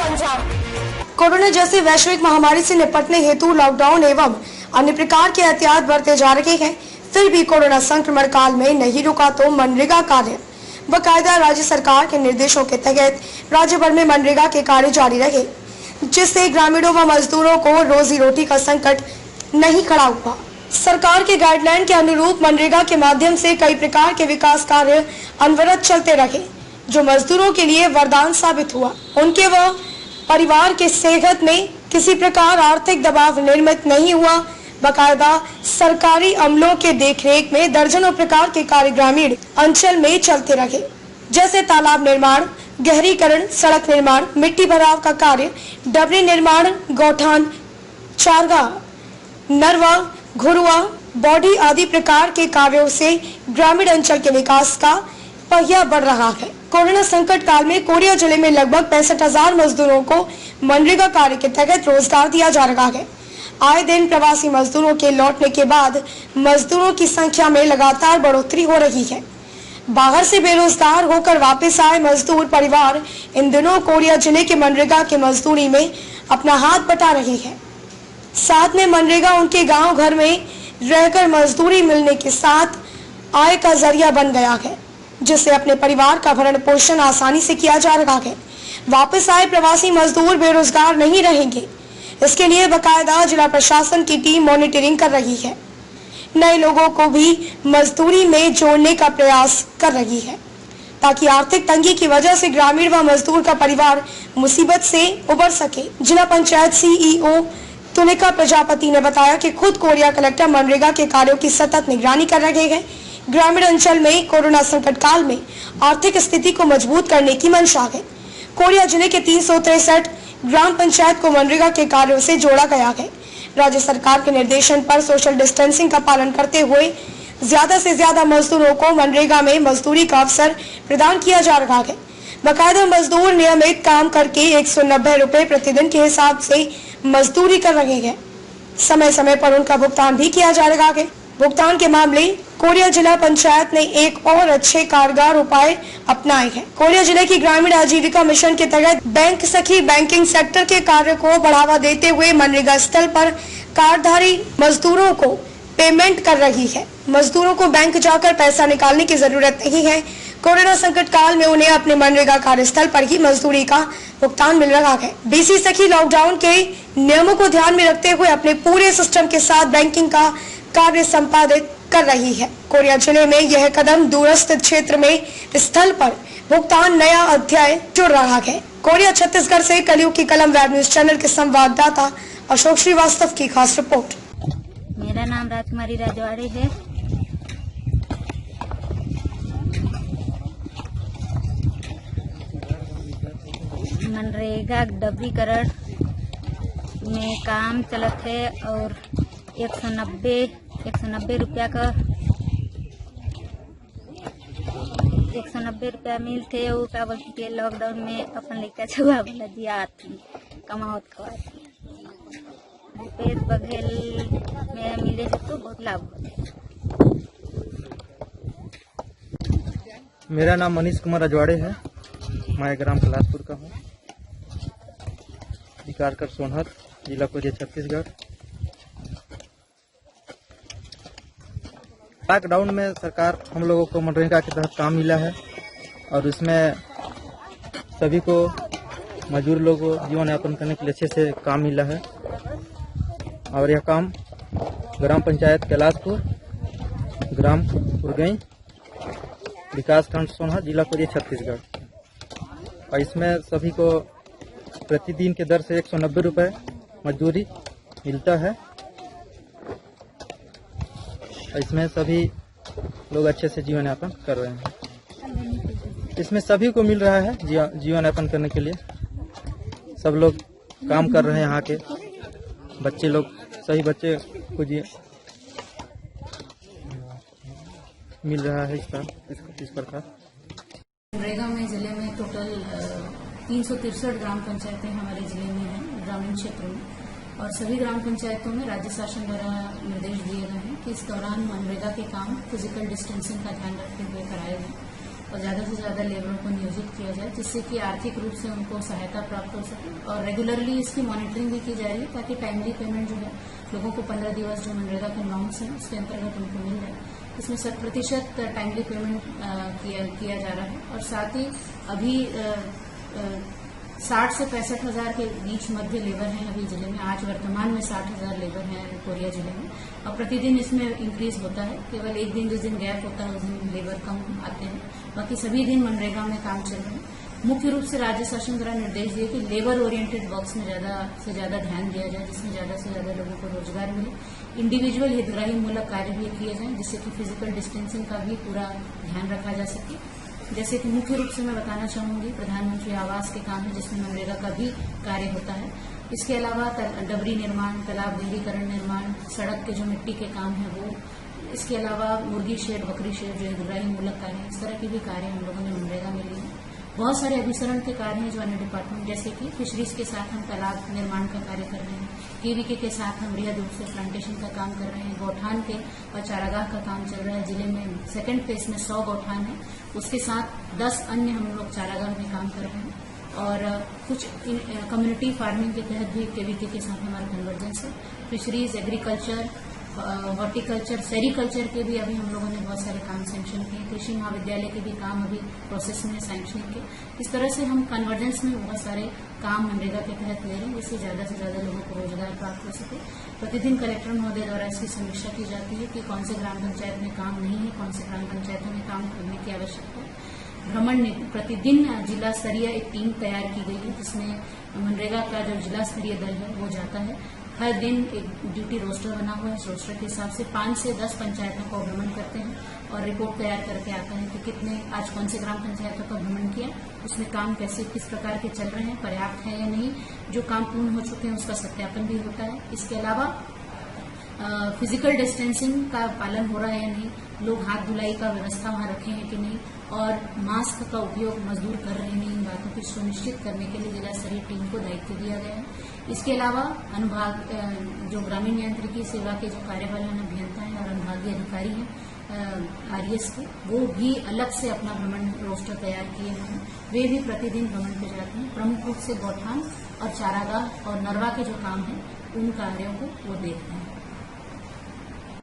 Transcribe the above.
अंजाम। कोरोना जैसी वैश्विक महामारी से निपटने हेतु लॉकडाउन एवं अन्य प्रकार के एहतियात बरते जा रहे हैं, फिर भी कोरोना संक्रमण काल में नहीं रुका तो मनरेगा कार्य। बकायदा राज्य सरकार के निर्देशों के तहत राज्य भर में मनरेगा के कार्य जारी रहे, जिससे ग्रामीणों व मजदूरों को रोजी रोटी का संकट नहीं खड़ा हुआ। सरकार के गाइडलाइन के अनुरूप मनरेगा के माध्यम से कई प्रकार के विकास कार्य अनवरत चलते रहे, जो मजदूरों के लिए वरदान साबित हुआ। उनके व परिवार के सेहत में किसी प्रकार आर्थिक दबाव निर्मित नहीं हुआ। बकायदा सरकारी अमलों के देखरेख में दर्जनों प्रकार के कार्य ग्रामीण अंचल में चलते रहे, जैसे तालाब निर्माण, गहरीकरण, सड़क निर्माण, मिट्टी भराव का कार्य, डबरी निर्माण, गौठान, चारगाह, नरवा, घुरुआ, बॉडी आदि प्रकार के कार्यों से ग्रामीण अंचल के विकास का पहिया बढ़ रहा है। कोरोना संकट काल में कोरिया जिले में लगभग 65,000 मजदूरों को मनरेगा कार्य के तहत रोजगार दिया जा रहा है। आए दिन प्रवासी मजदूरों के लौटने के बाद मजदूरों की संख्या में लगातार बढ़ोतरी हो रही है। बाहर से बेरोजगार होकर वापस आए मजदूर परिवार इन दिनों कोरिया जिले के मनरेगा के मजदूरी में अपना हाथ बटा रहे हैं। साथ में मनरेगा उनके गांव घर में रहकर मजदूरी मिलने के साथ आय का जरिया बन गया है, जिससे अपने परिवार का भरण पोषण आसानी से किया जा रहा है। वापस आए प्रवासी मजदूर बेरोजगार नहीं रहेंगे, इसके लिए बकायदा जिला प्रशासन की टीम मॉनिटरिंग कर रही है। नए लोगों को भी मजदूरी में जोड़ने का प्रयास कर रही है, ताकि आर्थिक तंगी की वजह से ग्रामीण व मजदूर का परिवार मुसीबत से उबर सके। जिला पंचायत सीईओ तुलिका प्रजापति ने बताया कि खुद कोरिया कलेक्टर मनरेगा के कार्यों की सतत निगरानी कर रहे हैं। ग्रामीण अंचल में कोरोना संकट काल में आर्थिक स्थिति को मजबूत करने की मंशा है। कोरिया जिले के 363 ग्राम पंचायत को मनरेगा के कार्यों से जोड़ा गया है। राज्य सरकार के निर्देशन पर सोशल डिस्टेंसिंग का पालन करते हुए ज्यादा से ज्यादा मजदूरों को मनरेगा में मजदूरी का अवसर प्रदान किया जा रहा है। बकायदा मजदूर नियमित काम करके 190 रुपए प्रतिदिन के हिसाब से मजदूरी कर रहे हैं। समय समय पर उनका भुगतान भी किया जा रहा है। भुगतान के मामले कोरिया जिला पंचायत ने एक और अच्छे कारगर उपाय अपनाए हैं। कोरिया जिले की ग्रामीण आजीविका मिशन के तहत बैंक सखी बैंकिंग सेक्टर के कार्य को बढ़ावा देते हुए मनरेगा स्थल पर कार्डधारी मजदूरों को पेमेंट कर रही है। मजदूरों को बैंक जाकर पैसा निकालने की जरूरत नहीं है। कोरोना संकट काल में उन्हें अपने मनरेगा कार्यस्थल पर ही मजदूरी का भुगतान मिल रहा है। बीसी सखी लॉकडाउन के नियमों को ध्यान में रखते हुए अपने पूरे सिस्टम के साथ बैंकिंग का कार्य संपादित कर रही है। कोरिया जिले में यह कदम दूरस्थ क्षेत्र में स्थल पर भुगतान नया अध्याय जुड़ रहा है। कोरिया छत्तीसगढ़ से कलयुग की कलम वेब न्यूज चैनल के संवाददाता अशोक श्रीवास्तव की खास रिपोर्ट। मेरा नाम राजकुमारी राजवाड़े है। मनरेगा डबरीकरण में काम चलत है और 190 रुपया का 190 रुपया मिलते और का बोलती के लॉकडाउन में अपन लड़का छुआ वाला दिया कमावत खवाती पेट बघेल में मिले तो बहुत लाभ होता। मेरा नाम मनीष कुमार रजवाड़े है। मैं ग्राम कलासपुर का हूँ। विकारकर सोनहत, जिला कोरिया छत्तीसगढ़। लॉकडाउन में सरकार हम लोगों को मनरेगा के तहत काम मिला है और इसमें सभी को मजदूर लोगों को जीवन यापन करने के लिए अच्छे से काम मिला है और यह काम ग्राम पंचायत कैलाशपुर, ग्राम उरगई, विकास खंड सोनहत, जिला कोरिया छत्तीसगढ़। और इसमें सभी को प्रतिदिन के दर से 190 रुपये मजदूरी मिलता है। इसमें सभी लोग अच्छे से जीवन यापन कर रहे हैं। इसमें सभी को मिल रहा है जीवन यापन करने के लिए। सब लोग काम कर रहे हैं। यहाँ के बच्चे लोग, सही बच्चे को मिल रहा है इस प्रकार। मनरेगा में जिले में टोटल 363 ग्राम पंचायतें हमारे जिले में हैं, ग्रामीण क्षेत्र में, और सभी ग्राम पंचायतों में राज्य शासन द्वारा निर्देश दिए गए हैं कि इस दौरान मनरेगा के काम फिजिकल डिस्टेंसिंग का ध्यान रखते हुए कराए जाएं। और ज्यादा से ज्यादा लेबरों को नियोजित किया जाए, जिससे कि आर्थिक रूप से उनको सहायता प्राप्त हो सके। और रेगुलरली इसकी मॉनिटरिंग भी की जा रही है ताकि टाइमली पेमेंट जो है लोगों को 15 दिवस जो मनरेगा के नॉर्म्स हैं उसके अंतर्गत उनको मिल जाए। इसमें 100% टाइमली पेमेंट किया जा रहा है। और साथ ही अभी 60 से 65 हजार के बीच मध्य लेबर हैं अभी जिले में। आज वर्तमान में 60 हजार लेबर हैं कोरिया जिले में, और प्रतिदिन इसमें इंक्रीज होता है। केवल एक दिन जिस दिन गैप होता है उस दिन लेबर कम आते हैं, बाकी सभी दिन मनरेगा में काम चल रहे हैं। मुख्य रूप से राज्य शासन द्वारा निर्देश दिए कि लेबर ओरिएंटेड वर्क्स में ज्यादा से ज्यादा ध्यान दिया जाए, जिसमें ज्यादा से ज्यादा लोगों को रोजगार मिले। इंडिविजुअल हितग्राही मूलक कार्य भी किए जाएं, जिससे कि फिजिकल डिस्टेंसिंग का भी पूरा ध्यान रखा जा सके। जैसे कि मुख्य रूप से मैं बताना चाहूंगी, प्रधानमंत्री आवास के काम है जिसमें मनरेगा का भी कार्य होता है। इसके अलावा डबरी निर्माण, तालाब गहरीकरण निर्माण, सड़क के जो मिट्टी के काम है वो, इसके अलावा मुर्गी शेड, बकरी शेड जो हितग्राही मूलक कार्य है, इस तरह के भी कार्य हम लोगों ने मनरेगा में लिए हैं। बहुत सारे अभिसरण के कार्य हैं जो अन्य डिपार्टमेंट, जैसे कि फिशरीज के साथ हम तालाब निर्माण का कार्य कर रहे हैं, केवीके के साथ हम बृहद रूप से प्लांटेशन का काम कर रहे हैं, गौठान के और चारागाह का काम चल रहा है। जिले में सेकंड फेज में 100 गौठान है, उसके साथ 10 अन्य हम लोग चारागाह में काम कर रहे हैं। और कुछ कम्युनिटी फार्मिंग के तहत भी केवीके के साथ हमारा कन्वर्जेंस है। फिशरीज, एग्रीकल्चर, हॉर्टिकल्चर, सेरिकल्चर के भी अभी हम लोगों ने बहुत सारे काम सैंक्शन किए। कृषि महाविद्यालय के भी काम अभी प्रोसेस में सैंक्शनिंग के। इस तरह से हम कन्वर्जेंस में बहुत सारे काम मनरेगा के तहत ले रहे हैं, जिससे ज्यादा से ज्यादा लोगों को रोजगार प्राप्त हो सके। प्रतिदिन कलेक्टर महोदय द्वारा इसकी समीक्षा की जाती है कि कौन से ग्राम पंचायत में काम नहीं है, कौन से ग्राम पंचायतों में काम करने की आवश्यकता है। भ्रमण प्रतिदिन जिला स्तरीय एक टीम तैयार की गई है, जिसमें मनरेगा का जो जिला स्तरीय दल है वो जाता है। हर दिन एक ड्यूटी रोस्टर बना हुआ है, इस रोस्टर के हिसाब से 5 से 10 पंचायतों को भ्रमण करते हैं और रिपोर्ट तैयार करके आता है कि कितने आज कौन से ग्राम पंचायतों का भ्रमण किया, उसमें काम कैसे किस प्रकार के चल रहे हैं, पर्याप्त है या नहीं, जो काम पूर्ण हो चुके हैं उसका सत्यापन भी होता है। इसके अलावा फिजिकल डिस्टेंसिंग का पालन हो रहा है या नहीं, लोग हाथ धुलाई का व्यवस्था वहां रखे हैं कि नहीं, और मास्क का उपयोग मजदूर कर रहे हैं नहीं, इन बातों को सुनिश्चित करने के लिए जिला स्तरीय टीम को दायित्व दिया गया है। इसके अलावा अनुभाग जो ग्रामीण यांत्रिकी सेवा के जो कार्यपालन अभियंता हैं और अनुभागीय अधिकारी हैं आरएस के, वो भी अलग से अपना भ्रमण रोस्टर तैयार किए हुए हैं। वे भी प्रतिदिन भ्रमण पे जाते हैं। प्रमुख रूप से गौठान और चारागाह और नरवा के जो काम है उन कार्यों को वो देखते हैं।